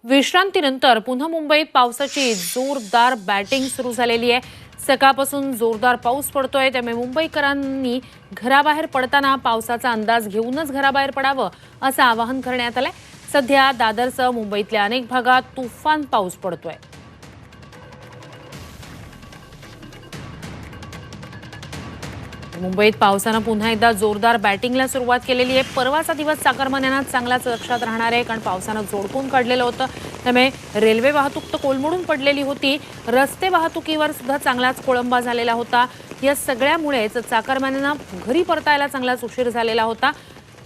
विश्रांतीनंतर पुन्हा मुंबईत पावसाची जोरदार बॅटिंग सुरू झालेली आहे। सकाळपासून जोरदार पाऊस पडतोय, त्यामुळे मुंबईकरांनी घराबाहेर पडताना पावसाचा अंदाज घेऊनच घराबाहेर पडावं असं आवाहन करण्यात आलंय। सध्या दादरसह मुंबईतल्या अनेक भागात तुफान पाऊस पडतोय। मुंबईत पावसानं पुन्हा एकदा जोरदार बॅटिंगला सुरुवात केलेली आहे। परवाचा दिवस चाकरमान्यांना चांगलाच लक्षात राहणार आहे, कारण पावसानं जोडपून काढलेलं होतं। त्यामुळे रेल्वे वाहतूक तर कोलमडून पडलेली होती, रस्ते वाहतुकीवर सुद्धा चांगलाच खोळंबा झालेला होता। या सगळ्यामुळेच चाकरमान्यांना घरी परतायला चांगलाच उशीर झालेला होता।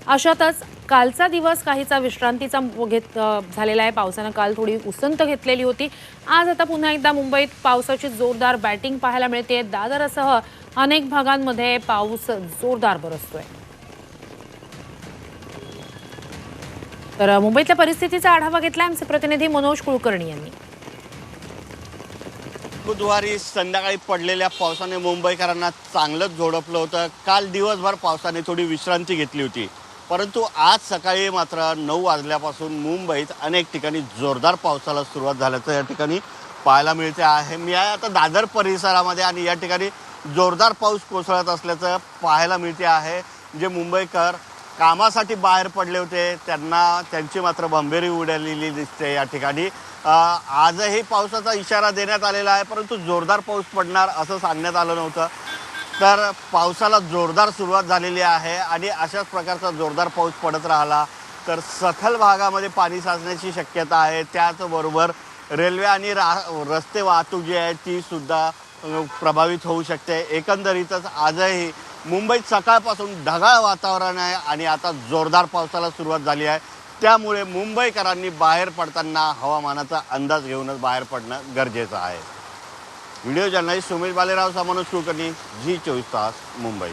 अशातच कालचा दिवस काहीसा विश्रांतीचा झालेला आहे। पावसानं काल थोडी उसंत घेतलेली होती। आज आता पुन्हा एकदा मुंबईत पावसाची जोरदार बॅटिंग पाहायला मिळते। दादरसह अनेक भागांमध्ये पाऊस जोरदार बरसतोय। तर मुंबईतल्या परिस्थितीचा आढावा घेतला आमचे प्रतिनिधी मनोज कुलकर्णी यांनी। बुधवारी संध्याकाळी पडलेल्या पावसाने मुंबईकरांना चांगलंच झोडपलं होतं। काल दिवसभर पावसाने थोडी विश्रांती घेतली होती, परंतु आज सकाळी मात्र 9 वाजल्यापासून मुंबईत अनेक ठिकाणी जोरदार पावसाला सुरुवात झाल्याचं या ठिकाणी पाहायला मिळते आहे। मी आहे आता दादर परिसरामध्ये आणि या ठिकाणी जोरदार पाऊस कोसळत असल्याचं पाहायला मिळते आहे। जे मुंबईकर कामासाठी बाहेर पडले होते त्यांची मात्र भंबेरी उडालेली दिसते या ठिकाणी। आजही पावसाचा इशारा देण्यात आलेला आहे, परंतु जोरदार पाऊस पडणार असं सांगण्यात आलं नव्हतं। तर पावसाला जोरदार सुरुवात झालेली आहे आणि अशाच प्रकारचा जोरदार पाऊस पडत राहिला तर सखल भागामध्ये पाणी साचण्याची शक्यता आहे। त्याचबरोबर रेल्वे आणि रस्ते वाहतूक जी आहे ती सुद्धा प्रभावित होऊ शकते। एकंदरीतच आजही मुंबईत सकाळपासून ढगाळ वातावरण आहे आणि आता जोरदार पावसाला सुरुवात झाली आहे। त्यामुळे मुंबईकरांनी बाहेर पडताना हवामानाचा अंदाज घेऊनच बाहेर पडणं गरजेचं आहे। Video journalist Sumit Balerao, Manoj Kulkarni, Zee 24 तास, मुंबई।